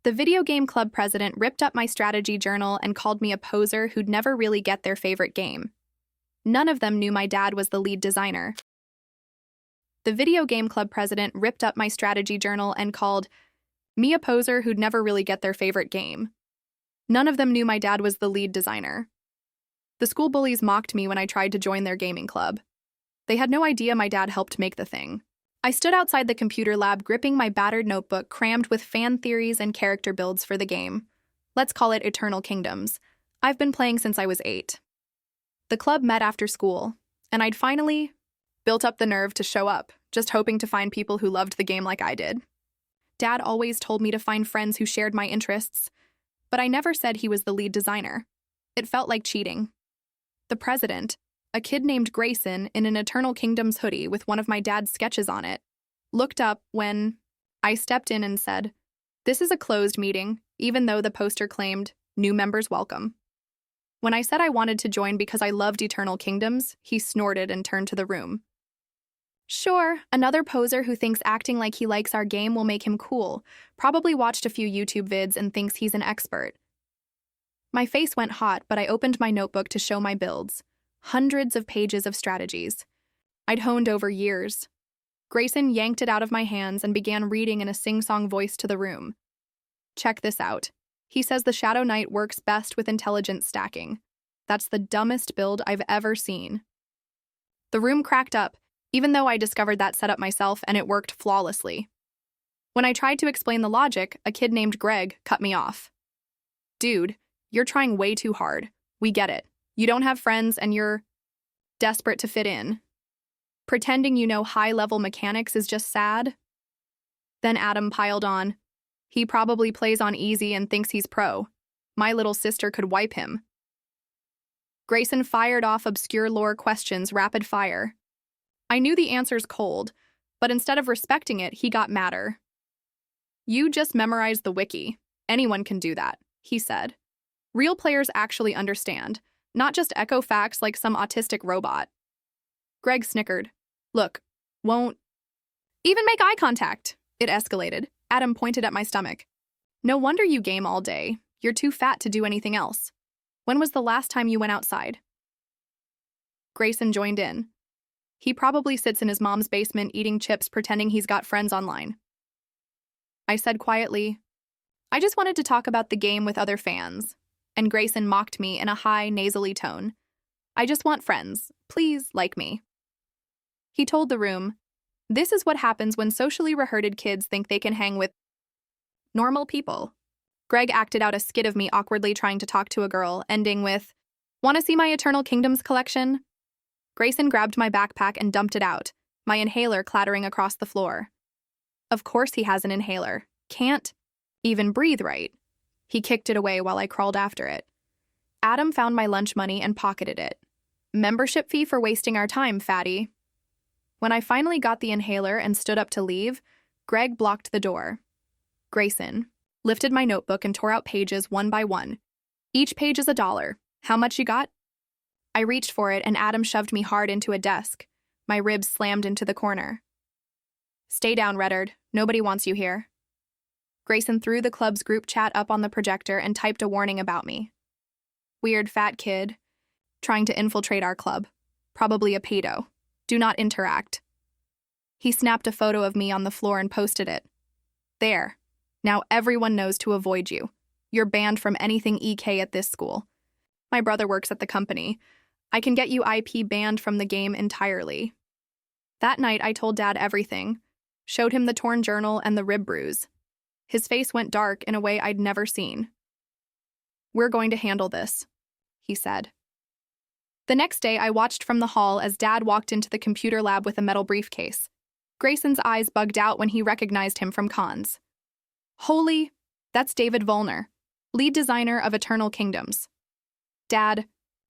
The video game club president ripped up my strategy journal and called me a poser who'd never really get their favorite game. None of them knew my dad was the lead designer. The video game club president ripped up my strategy journal and called me a poser who'd never really get their favorite game. None of them knew my dad was the lead designer. The school bullies mocked me when I tried to join their gaming club. They had no idea my dad helped make the thing. I stood outside the computer lab gripping my battered notebook crammed with fan theories and character builds for the game. Let's call it Eternal Kingdoms. I've been playing since I was 8. The club met after school, and I'd finally built up the nerve to show up, just hoping to find people who loved the game like I did. Dad always told me to find friends who shared my interests, but I never said he was the lead designer. It felt like cheating. The president, a kid named Grayson in an Eternal Kingdoms hoodie with one of my dad's sketches on it, looked up when I stepped in and said, "This is a closed meeting," even though the poster claimed, "New members welcome." When I said I wanted to join because I loved Eternal Kingdoms, he snorted and turned to the room. Sure, another poser who thinks acting like he likes our game will make him cool, probably watched a few YouTube vids and thinks he's an expert. My face went hot, but I opened my notebook to show my builds. Hundreds of pages of strategies I'd honed over years. Grayson yanked it out of my hands and began reading in a sing-song voice to the room. Check this out. He says the Shadow Knight works best with intelligence stacking. That's the dumbest build I've ever seen. The room cracked up, even though I discovered that setup myself and it worked flawlessly. When I tried to explain the logic, a kid named Greg cut me off. Dude, you're trying way too hard. We get it. You don't have friends and you're desperate to fit in. Pretending you know high-level mechanics is just sad. Then Adam piled on. He probably plays on easy and thinks he's pro. My little sister could wipe him. Grayson fired off obscure lore questions rapid fire. I knew the answers cold, but instead of respecting it, he got madder. You just memorized the wiki. Anyone can do that, he said. Real players actually understand, not just echo facts like some autistic robot. Greg snickered. Look, won't even make eye contact. It escalated. Adam pointed at my stomach. No wonder you game all day. You're too fat to do anything else. When was the last time you went outside? Grayson joined in. He probably sits in his mom's basement eating chips pretending he's got friends online. I said quietly, I just wanted to talk about the game with other fans. And Grayson mocked me in a high, nasally tone. I just want friends. Please like me. He told the room, this is what happens when socially reherded kids think they can hang with normal people. Greg acted out a skit of me awkwardly trying to talk to a girl, ending with, want to see my Eternal Kingdoms collection? Grayson grabbed my backpack and dumped it out, my inhaler clattering across the floor. Of course he has an inhaler. Can't even breathe right. He kicked it away while I crawled after it. Adam found my lunch money and pocketed it. Membership fee for wasting our time, fatty. When I finally got the inhaler and stood up to leave, Greg blocked the door. Grayson lifted my notebook and tore out pages one by one. Each page is $1. How much you got? I reached for it and Adam shoved me hard into a desk. My ribs slammed into the corner. Stay down, Reddard. Nobody wants you here. Grayson threw the club's group chat up on the projector and typed a warning about me. Weird fat kid. Trying to infiltrate our club. Probably a pedo. Do not interact. He snapped a photo of me on the floor and posted it. There. Now everyone knows to avoid you. You're banned from anything EK at this school. My brother works at the company. I can get you IP banned from the game entirely. That night I told Dad everything. Showed him the torn journal and the rib bruise. His face went dark in a way I'd never seen. We're going to handle this, he said. The next day, I watched from the hall as Dad walked into the computer lab with a metal briefcase. Grayson's eyes bugged out when he recognized him from cons. Holy, that's David Vollner, lead designer of Eternal Kingdoms. Dad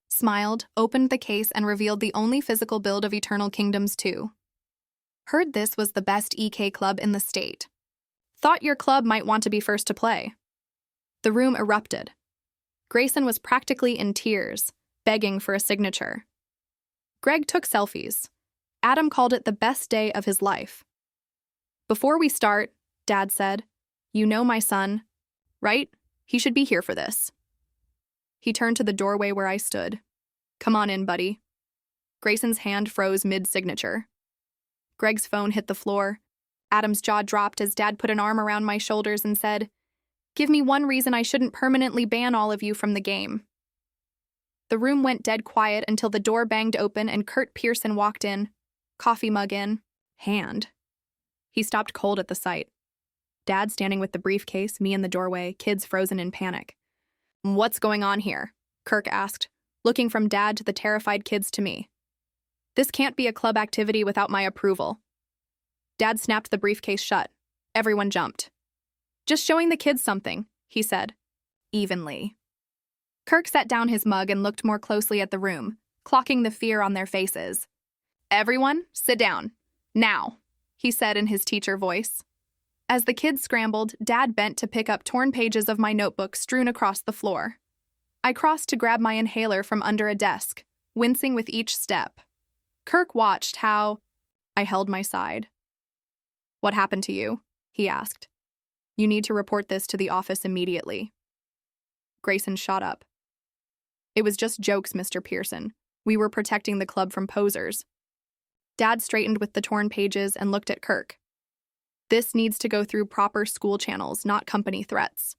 smiled, opened the case, and revealed the only physical build of Eternal Kingdoms 2. Heard this was the best EK club in the state. Thought your club might want to be first to play. The room erupted. Grayson was practically in tears, begging for a signature. Greg took selfies. Adam called it the best day of his life. Before we start, Dad said, you know my son, right? He should be here for this. He turned to the doorway where I stood. Come on in, buddy. Grayson's hand froze mid-signature. Greg's phone hit the floor. Adam's jaw dropped as Dad put an arm around my shoulders and said, "Give me one reason I shouldn't permanently ban all of you from the game." The room went dead quiet until the door banged open and Kurt Pearson walked in, coffee mug in hand. He stopped cold at the sight. Dad standing with the briefcase, me in the doorway, kids frozen in panic. "What's going on here?" Kirk asked, looking from Dad to the terrified kids to me. "This can't be a club activity without my approval." Dad snapped the briefcase shut. Everyone jumped. "Just showing the kids something," he said, evenly. Kirk set down his mug and looked more closely at the room, clocking the fear on their faces. "Everyone, sit down. Now," he said in his teacher voice. As the kids scrambled, Dad bent to pick up torn pages of my notebook strewn across the floor. I crossed to grab my inhaler from under a desk, wincing with each step. Kirk watched how I held my side. "What happened to you?" he asked. "You need to report this to the office immediately." Grayson shot up. "It was just jokes, Mr. Pearson. We were protecting the club from posers." Dad straightened with the torn pages and looked at Kirk. "This needs to go through proper school channels, not company threats."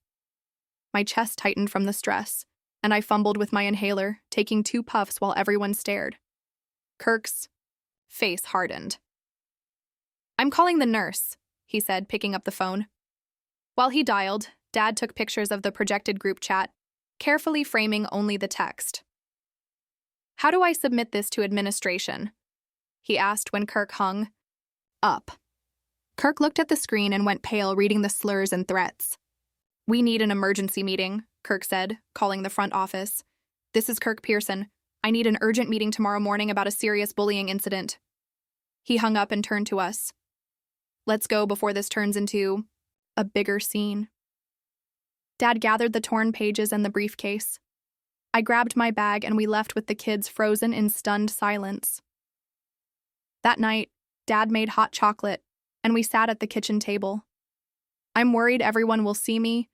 My chest tightened from the stress, and I fumbled with my inhaler, taking 2 puffs while everyone stared. Kirk's face hardened. "I'm calling the nurse," he said, picking up the phone. While he dialed, Dad took pictures of the projected group chat, carefully framing only the text. "How do I submit this to administration?" he asked when Kirk hung up. Kirk looked at the screen and went pale, reading the slurs and threats. "We need an emergency meeting," Kirk said, calling the front office. "This is Kirk Pearson. I need an urgent meeting tomorrow morning about a serious bullying incident." He hung up and turned to us. "Let's go before this turns into a bigger scene." Dad gathered the torn pages and the briefcase. I grabbed my bag and we left with the kids frozen in stunned silence. That night, Dad made hot chocolate, and we sat at the kitchen table. "I'm worried everyone will see me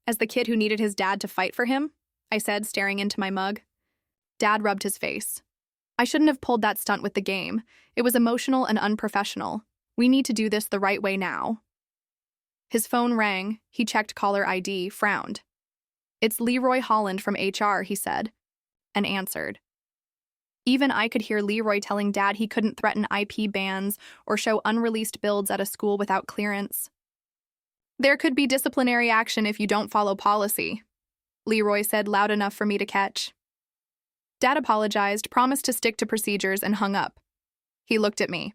as the kid who needed his dad to fight for him," I said, staring into my mug. Dad rubbed his face. "I shouldn't have pulled that stunt with the game. It was emotional and unprofessional. We need to do this the right way now." His phone rang. He checked caller ID, frowned. "It's Leroy Holland from HR," he said, and answered. Even I could hear Leroy telling Dad he couldn't threaten IP bans or show unreleased builds at a school without clearance. "There could be disciplinary action if you don't follow policy," Leroy said loud enough for me to catch. Dad apologized, promised to stick to procedures, and hung up. He looked at me.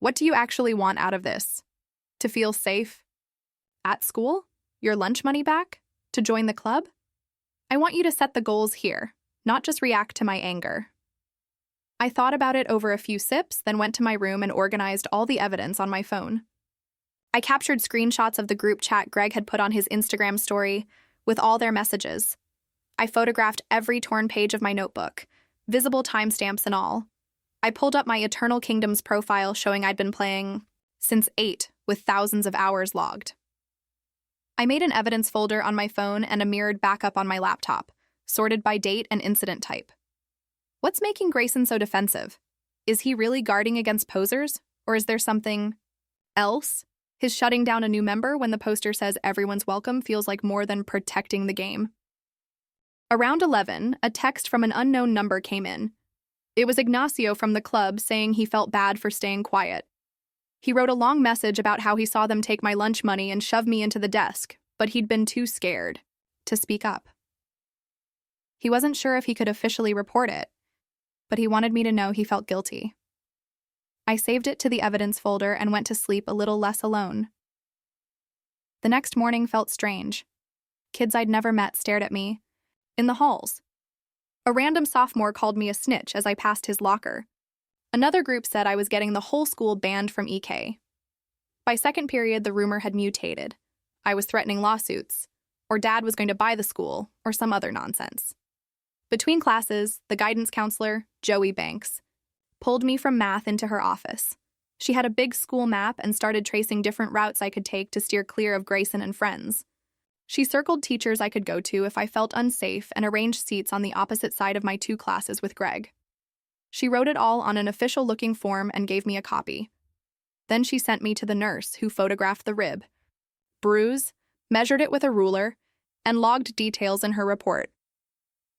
"What do you actually want out of this? To feel safe? At school? Your lunch money back? To join the club? I want you to set the goals here, not just react to my anger." I thought about it over a few sips, then went to my room and organized all the evidence on my phone. I captured screenshots of the group chat Greg had put on his Instagram story with all their messages. I photographed every torn page of my notebook, visible timestamps and all. I pulled up my Eternal Kingdoms profile showing I'd been playing since 8 with thousands of hours logged. I made an evidence folder on my phone and a mirrored backup on my laptop, sorted by date and incident type. What's making Grayson so defensive? Is he really guarding against posers, or is there something else? His shutting down a new member when the poster says everyone's welcome feels like more than protecting the game. Around 11, a text from an unknown number came in. It was Ignacio from the club saying he felt bad for staying quiet. He wrote a long message about how he saw them take my lunch money and shove me into the desk, but he'd been too scared to speak up. He wasn't sure if he could officially report it, but he wanted me to know he felt guilty. I saved it to the evidence folder and went to sleep a little less alone. The next morning felt strange. Kids I'd never met stared at me in the halls. A random sophomore called me a snitch as I passed his locker. Another group said I was getting the whole school banned from EK. By second period, the rumor had mutated. I was threatening lawsuits, or Dad was going to buy the school, or some other nonsense. Between classes, the guidance counselor, Joey Banks, pulled me from math into her office. She had a big school map and started tracing different routes I could take to steer clear of Grayson and friends. She circled teachers I could go to if I felt unsafe and arranged seats on the opposite side of my 2 classes with Greg. She wrote it all on an official-looking form and gave me a copy. Then she sent me to the nurse, who photographed the rib, bruise, measured it with a ruler, and logged details in her report.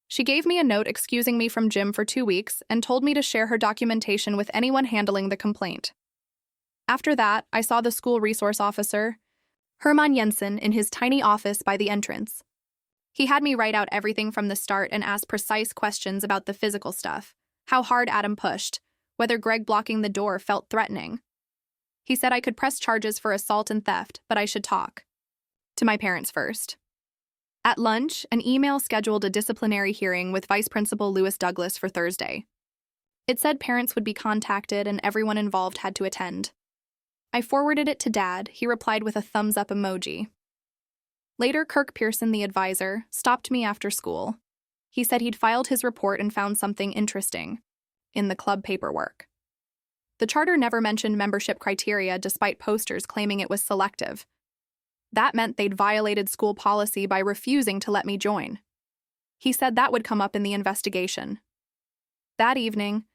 She gave me a note excusing me from gym for 2 weeks and told me to share her documentation with anyone handling the complaint. After that, I saw the school resource officer, Herman Jensen, in his tiny office by the entrance. He had me write out everything from the start and ask precise questions about the physical stuff, how hard Adam pushed, whether Greg blocking the door felt threatening. He said I could press charges for assault and theft, but I should talk to my parents first. At lunch, an email scheduled a disciplinary hearing with Vice Principal Lewis Douglas for Thursday. It said parents would be contacted and everyone involved had to attend. I forwarded it to Dad. He replied with a thumbs-up emoji. Later, Kirk Pearson, the advisor, stopped me after school. He said he'd filed his report and found something interesting in the club paperwork. The charter never mentioned membership criteria despite posters claiming it was selective. That meant they'd violated school policy by refusing to let me join. He said that would come up in the investigation. That evening,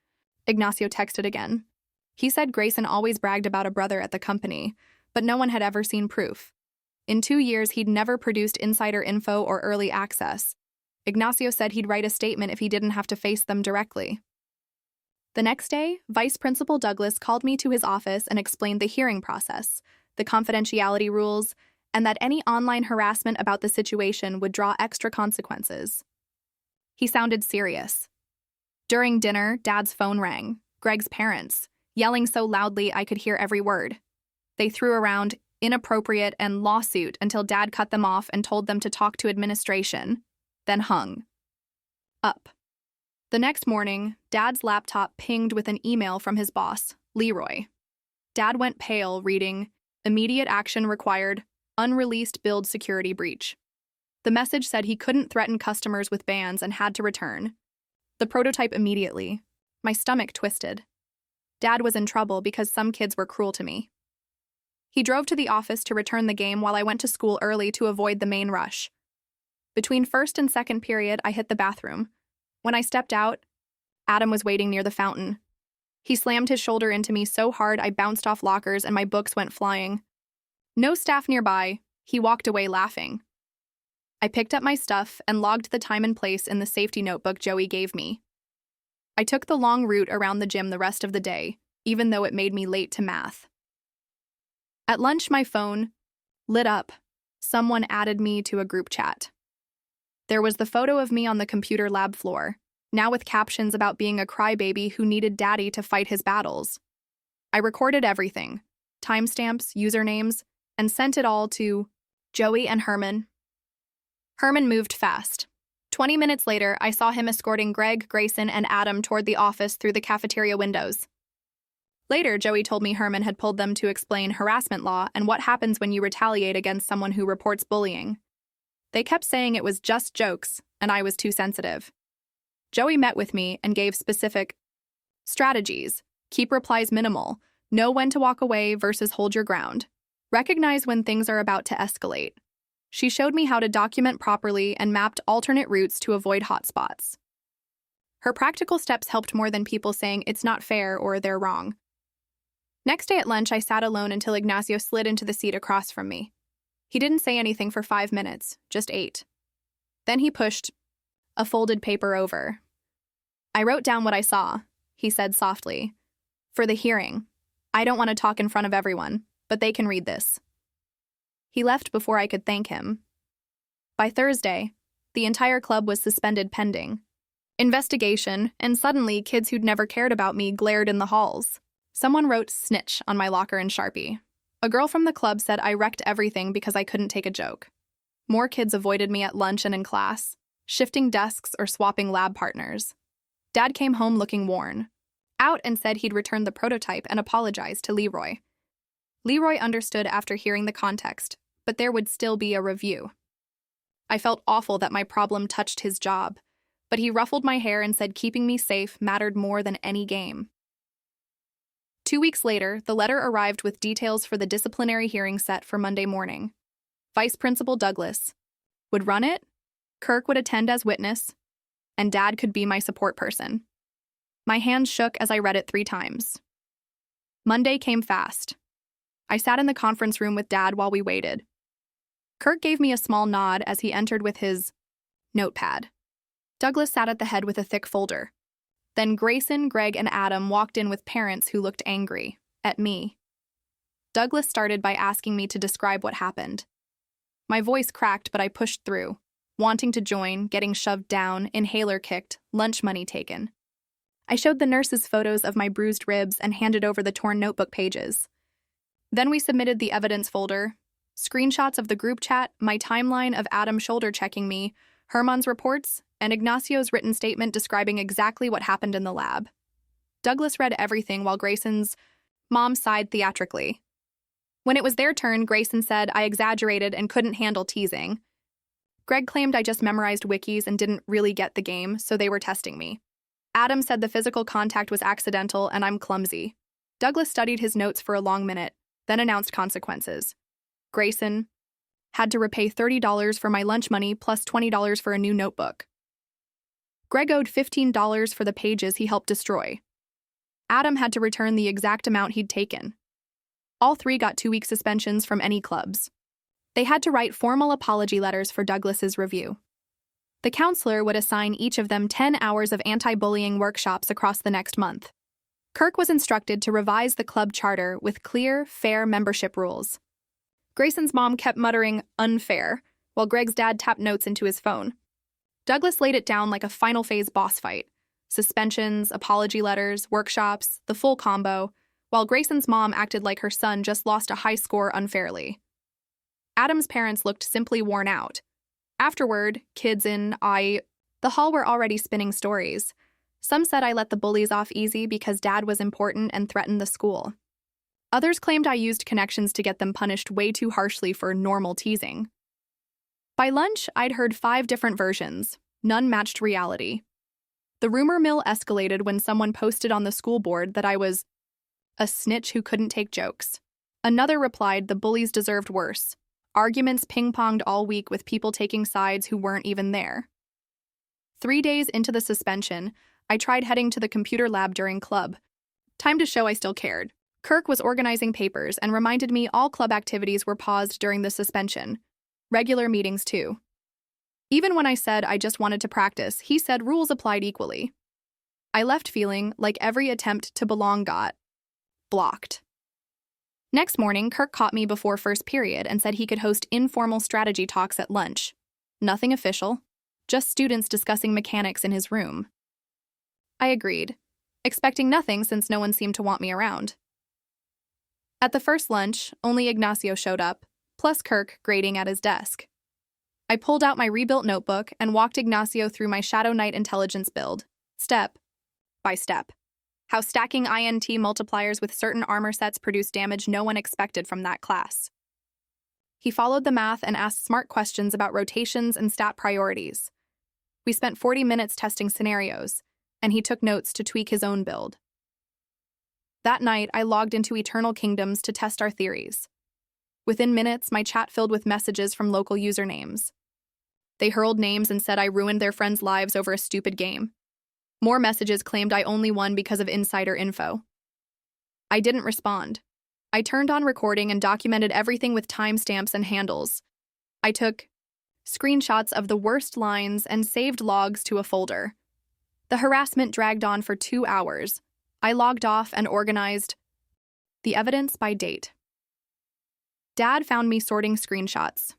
Ignacio texted again. He said Grayson always bragged about a brother at the company, but no one had ever seen proof. In 2 years, he'd never produced insider info or early access. Ignacio said he'd write a statement if he didn't have to face them directly. The next day, Vice Principal Douglas called me to his office and explained the hearing process, the confidentiality rules, and that any online harassment about the situation would draw extra consequences. He sounded serious. During dinner, Dad's phone rang, Greg's parents, yelling so loudly I could hear every word. They threw around inappropriate and lawsuit until Dad cut them off and told them to talk to administration, then hung up. The next morning, Dad's laptop pinged with an email from his boss, Leroy. Dad went pale, reading, "Immediate action required, unreleased build security breach." The message said he couldn't threaten customers with bans and had to return the prototype immediately. My stomach twisted. Dad was in trouble because some kids were cruel to me. He drove to the office to return the game while I went to school early to avoid the main rush. Between first and second period, I hit the bathroom. When I stepped out, Adam was waiting near the fountain. He slammed his shoulder into me so hard I bounced off lockers and my books went flying. No staff nearby, he walked away laughing. I picked up my stuff and logged the time and place in the safety notebook Joey gave me. I took the long route around the gym the rest of the day, even though it made me late to math. At lunch, my phone lit up. Someone added me to a group chat. There was the photo of me on the computer lab floor, now with captions about being a crybaby who needed Daddy to fight his battles. I recorded everything, timestamps, usernames, and sent it all to Joey and Herman. Herman moved fast. 20 minutes later, I saw him escorting Greg, Grayson, and Adam toward the office through the cafeteria windows. Later, Joey told me Herman had pulled them to explain harassment law and what happens when you retaliate against someone who reports bullying. They kept saying it was just jokes, and I was too sensitive. Joey met with me and gave specific strategies. Keep replies minimal. Know when to walk away versus hold your ground. Recognize when things are about to escalate. She showed me how to document properly and mapped alternate routes to avoid hotspots. Her practical steps helped more than people saying it's not fair or they're wrong. Next day at lunch, I sat alone until Ignacio slid into the seat across from me. He didn't say anything for 5 minutes, just ate. Then he pushed a folded paper over. "I wrote down what I saw," he said softly. "For the hearing. I don't want to talk in front of everyone, but they can read this." He left before I could thank him. By Thursday, the entire club was suspended pending investigation, and suddenly kids who'd never cared about me glared in the halls. Someone wrote "snitch" on my locker in Sharpie. A girl from the club said I wrecked everything because I couldn't take a joke. More kids avoided me at lunch and in class, shifting desks or swapping lab partners. Dad came home looking worn out and said he'd returned the prototype and apologized to Leroy. Leroy understood after hearing the context, but there would still be a review. I felt awful that my problem touched his job, but he ruffled my hair and said keeping me safe mattered more than any game. 2 weeks later, the letter arrived with details for the disciplinary hearing set for Monday morning. Vice Principal Douglas, would run it, Kirk would attend as witness, and Dad could be my support person. My hands shook as I read it 3 times. Monday came fast. I sat in the conference room with Dad while we waited. Kirk gave me a small nod as he entered with his notepad. Douglas sat at the head with a thick folder. Then Grayson, Greg, and Adam walked in with parents who looked angry at me. Douglas started by asking me to describe what happened. My voice cracked, but I pushed through, wanting to join, getting shoved down, inhaler kicked, lunch money taken. I showed the nurses photos of my bruised ribs and handed over the torn notebook pages. Then we submitted the evidence folder, screenshots of the group chat, my timeline of Adam shoulder-checking me, Herman's reports, and Ignacio's written statement describing exactly what happened in the lab. Douglas read everything while Grayson's mom sighed theatrically. When it was their turn, Grayson said I exaggerated and couldn't handle teasing. Greg claimed I just memorized wikis and didn't really get the game, so they were testing me. Adam said the physical contact was accidental and I'm clumsy. Douglas studied his notes for a long minute, then announced consequences. Grayson had to repay $30 for my lunch money plus $20 for a new notebook. Greg owed $15 for the pages he helped destroy. Adam had to return the exact amount he'd taken. All 3 got 2-week suspensions from any clubs. They had to write formal apology letters for Douglas's review. The counselor would assign each of them 10 hours of anti-bullying workshops across the next month. Kirk was instructed to revise the club charter with clear, fair membership rules. Grayson's mom kept muttering, "unfair," while Greg's dad tapped notes into his phone. Douglas laid it down like a final phase boss fight. Suspensions, apology letters, workshops, the full combo, while Grayson's mom acted like her son just lost a high score unfairly. Adam's parents looked simply worn out. Afterward, kids in the hall were already spinning stories. Some said I let the bullies off easy because Dad was important and threatened the school. Others claimed I used connections to get them punished way too harshly for normal teasing. By lunch, I'd heard 5 different versions. None matched reality. The rumor mill escalated when someone posted on the school board that I was a snitch who couldn't take jokes. Another replied the bullies deserved worse. Arguments ping-ponged all week with people taking sides who weren't even there. 3 days into the suspension, I tried heading to the computer lab during club. Time to show I still cared. Kirk was organizing papers and reminded me all club activities were paused during the suspension. Regular meetings, too. Even when I said I just wanted to practice, he said rules applied equally. I left feeling like every attempt to belong got blocked. Next morning, Kirk caught me before first period and said he could host informal strategy talks at lunch. Nothing official, just students discussing mechanics in his room. I agreed, expecting nothing since no one seemed to want me around. At the first lunch, only Ignacio showed up, plus Kirk grading at his desk. I pulled out my rebuilt notebook and walked Ignacio through my Shadow Knight intelligence build, step by step. How stacking INT multipliers with certain armor sets produced damage no one expected from that class. He followed the math and asked smart questions about rotations and stat priorities. We spent 40 minutes testing scenarios, and he took notes to tweak his own build. That night, I logged into Eternal Kingdoms to test our theories. Within minutes, my chat filled with messages from local usernames. They hurled names and said I ruined their friends' lives over a stupid game. More messages claimed I only won because of insider info. I didn't respond. I turned on recording and documented everything with timestamps and handles. I took screenshots of the worst lines and saved logs to a folder. The harassment dragged on for 2 hours. I logged off and organized the evidence by date. Dad found me sorting screenshots.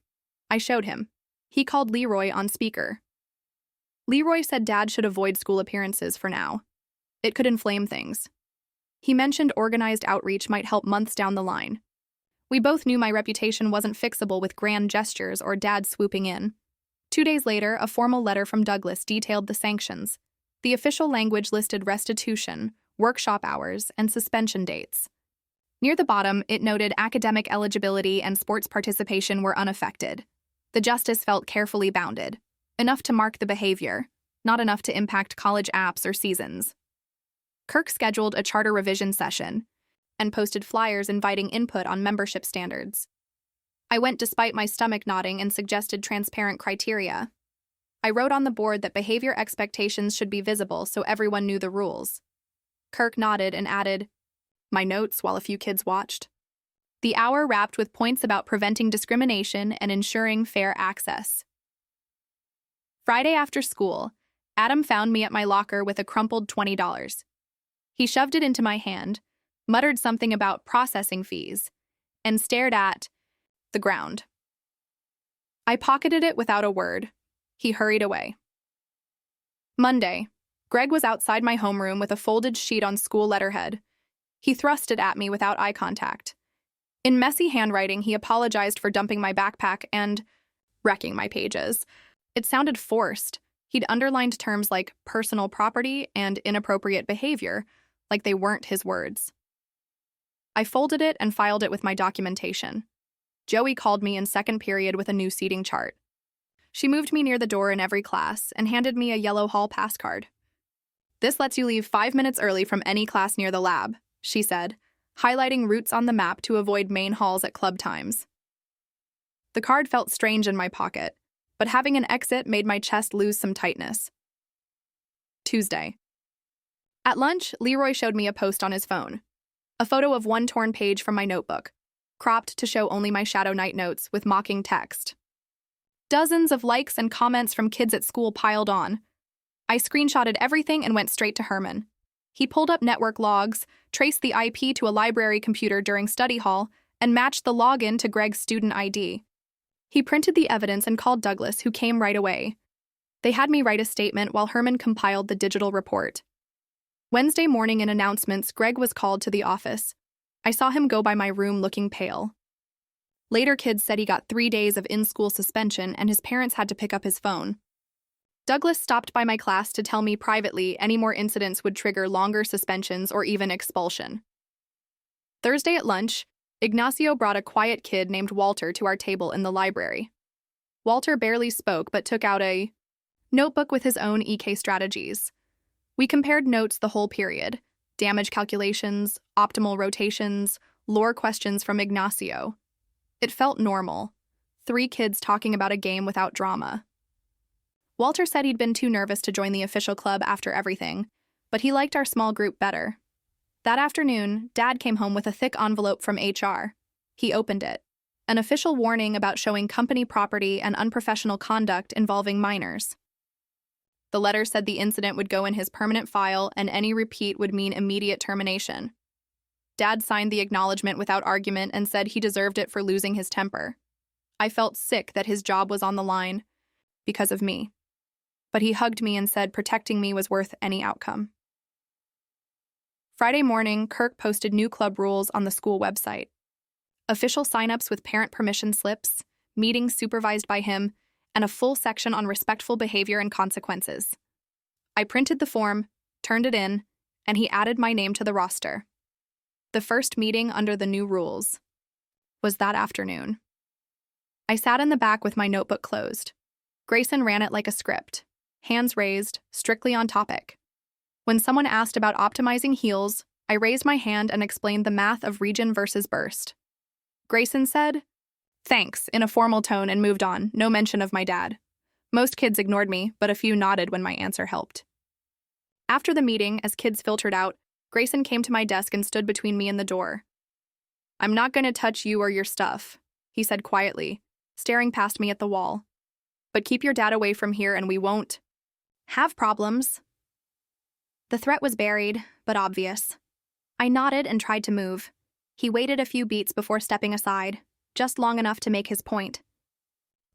I showed him. He called Leroy on speaker. Leroy said Dad should avoid school appearances for now. It could inflame things. He mentioned organized outreach might help months down the line. We both knew my reputation wasn't fixable with grand gestures or Dad swooping in. 2 days later, a formal letter from Douglas detailed the sanctions. The official language listed restitution, workshop hours, and suspension dates. Near the bottom, it noted academic eligibility and sports participation were unaffected. The justice felt carefully bounded. Enough to mark the behavior, not enough to impact college apps or seasons. Kirk scheduled a charter revision session and posted flyers inviting input on membership standards. I went despite my stomach nodding and suggested transparent criteria. I wrote on the board that behavior expectations should be visible so everyone knew the rules. Kirk nodded and added my notes while a few kids watched. The hour wrapped with points about preventing discrimination and ensuring fair access. Friday after school, Adam found me at my locker with a crumpled $20. He shoved it into my hand, muttered something about processing fees, and stared at the ground. I pocketed it without a word. He hurried away. Monday, Greg was outside my homeroom with a folded sheet on school letterhead. He thrust it at me without eye contact. In messy handwriting, he apologized for dumping my backpack and wrecking my pages. It sounded forced. He'd underlined terms like personal property and inappropriate behavior, like they weren't his words. I folded it and filed it with my documentation. Joey called me in second period with a new seating chart. She moved me near the door in every class and handed me a yellow hall pass card. This lets you leave 5 minutes early from any class near the lab, she said, highlighting routes on the map to avoid main halls at club times. The card felt strange in my pocket, but having an exit made my chest lose some tightness. Tuesday. At lunch, Leroy showed me a post on his phone. A photo of one torn page from my notebook, cropped to show only my Shadow Knight notes with mocking text. Dozens of likes and comments from kids at school piled on. I screenshotted everything and went straight to Herman. He pulled up network logs, traced the IP to a library computer during study hall, and matched the login to Greg's student ID. He printed the evidence and called Douglas, who came right away. They had me write a statement while Herman compiled the digital report. Wednesday morning in announcements, Greg was called to the office. I saw him go by my room looking pale. Later, kids said he got 3 days of in-school suspension and his parents had to pick up his phone. Douglas stopped by my class to tell me privately any more incidents would trigger longer suspensions or even expulsion. Thursday at lunch, Ignacio brought a quiet kid named Walter to our table in the library. Walter barely spoke but took out a notebook with his own EK strategies. We compared notes the whole period: damage calculations, optimal rotations, lore questions from Ignacio. It felt normal. 3 kids talking about a game without drama. Walter said he'd been too nervous to join the official club after everything, but he liked our small group better. That afternoon, Dad came home with a thick envelope from HR. He opened it. An official warning about showing company property and unprofessional conduct involving minors. The letter said the incident would go in his permanent file and any repeat would mean immediate termination. Dad signed the acknowledgement without argument and said he deserved it for losing his temper. I felt sick that his job was on the line because of me. But he hugged me and said protecting me was worth any outcome. Friday morning, Kirk posted new club rules on the school website. Official signups with parent permission slips, meetings supervised by him, and a full section on respectful behavior and consequences. I printed the form, turned it in, and he added my name to the roster. The first meeting under the new rules was that afternoon. I sat in the back with my notebook closed. Grayson ran it like a script, hands raised, strictly on topic. When someone asked about optimizing heals, I raised my hand and explained the math of region versus burst. Grayson said, "Thanks," in a formal tone and moved on, no mention of my dad. Most kids ignored me, but a few nodded when my answer helped. After the meeting, as kids filtered out, Grayson came to my desk and stood between me and the door. "I'm not going to touch you or your stuff," he said quietly, staring past me at the wall. "But keep your dad away from here and we won't have problems." The threat was buried, but obvious. I nodded and tried to move. He waited a few beats before stepping aside, just long enough to make his point.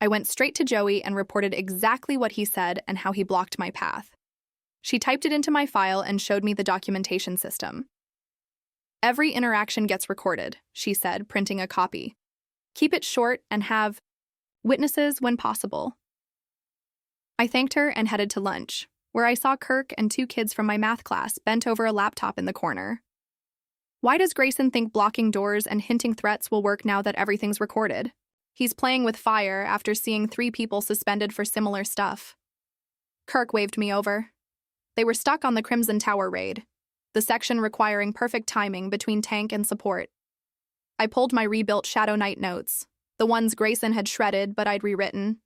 I went straight to Joey and reported exactly what he said and how he blocked my path. She typed it into my file and showed me the documentation system. "Every interaction gets recorded," she said, printing a copy. "Keep it short and have witnesses when possible." I thanked her and headed to lunch, where I saw Kirk and 2 kids from my math class bent over a laptop in the corner. Why does Grayson think blocking doors and hinting threats will work now that everything's recorded? He's playing with fire after seeing 3 people suspended for similar stuff. Kirk waved me over. They were stuck on the Crimson Tower raid, the section requiring perfect timing between tank and support. I pulled my rebuilt Shadow Knight notes, the ones Grayson had shredded but I'd rewritten.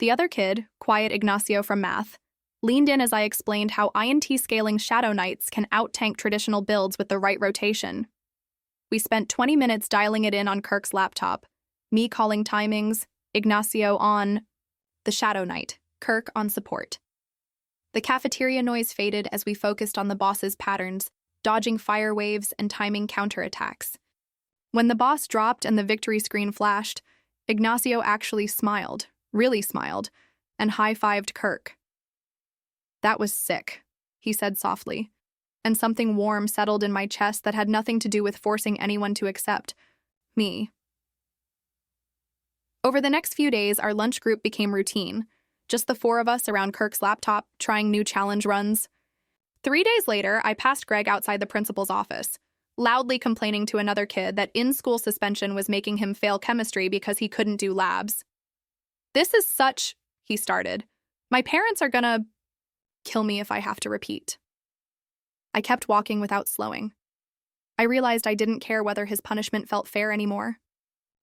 The other kid, quiet Ignacio from math, leaned in as I explained how INT scaling Shadow Knights can out-tank traditional builds with the right rotation. We spent 20 minutes dialing it in on Kirk's laptop, me calling timings, Ignacio on the Shadow Knight, Kirk on support. The cafeteria noise faded as we focused on the boss's patterns, dodging fire waves and timing counterattacks. When the boss dropped and the victory screen flashed, Ignacio actually smiled, really smiled, and high-fived Kirk. "That was sick," he said softly, and something warm settled in my chest that had nothing to do with forcing anyone to accept me. Over the next few days, our lunch group became routine, just the four of us around Kirk's laptop, trying new challenge runs. 3 days later, I passed Greg outside the principal's office, loudly complaining to another kid that in-school suspension was making him fail chemistry because he couldn't do labs. "This is such," he started. "My parents are gonna kill me if I have to repeat." I kept walking without slowing. I realized I didn't care whether his punishment felt fair anymore.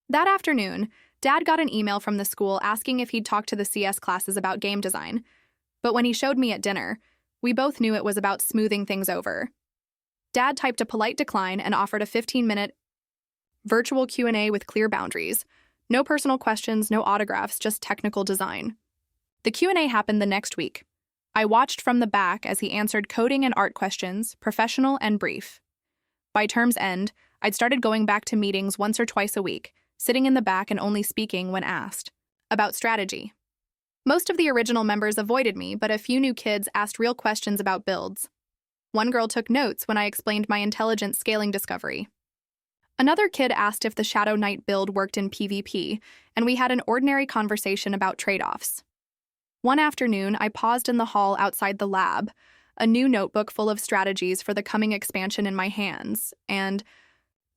That afternoon, Dad got an email from the school asking if he'd talk to the CS classes about game design, but when he showed me at dinner, we both knew it was about smoothing things over. Dad typed a polite decline and offered a 15-minute virtual Q&A with clear boundaries. No personal questions, no autographs, just technical design. The Q&A happened the next week. I watched from the back as he answered coding and art questions, professional and brief. By term's end, I'd started going back to meetings once or twice a week, sitting in the back and only speaking when asked about strategy. Most of the original members avoided me, but a few new kids asked real questions about builds. One girl took notes when I explained my intelligent scaling discovery. Another kid asked if the Shadow Knight build worked in PvP, and we had an ordinary conversation about trade-offs. One afternoon, I paused in the hall outside the lab, a new notebook full of strategies for the coming expansion in my hands, and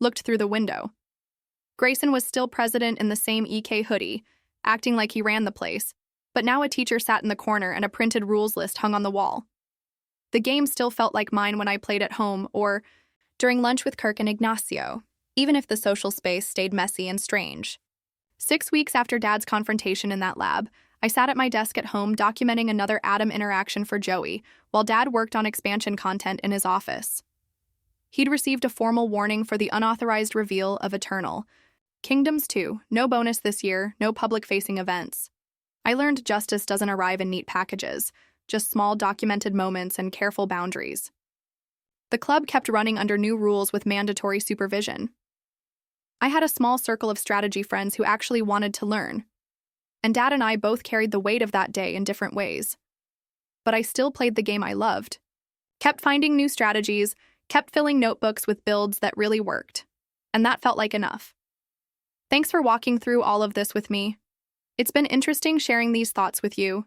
looked through the window. Grayson was still president in the same EK hoodie, acting like he ran the place, but now a teacher sat in the corner and a printed rules list hung on the wall. The game still felt like mine when I played at home or during lunch with Kirk and Ignacio, even if the social space stayed messy and strange. 6 weeks after Dad's confrontation in that lab, I sat at my desk at home documenting another Adam interaction for Joey, while Dad worked on expansion content in his office. He'd received a formal warning for the unauthorized reveal of Eternal. Kingdoms 2, no bonus this year, no public-facing events. I learned justice doesn't arrive in neat packages, just small documented moments and careful boundaries. The club kept running under new rules with mandatory supervision. I had a small circle of strategy friends who actually wanted to learn, and Dad and I both carried the weight of that day in different ways. But I still played the game I loved. Kept finding new strategies, kept filling notebooks with builds that really worked. And that felt like enough. Thanks for walking through all of this with me. It's been interesting sharing these thoughts with you.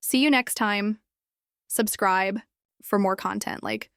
See you next time. Subscribe for more content like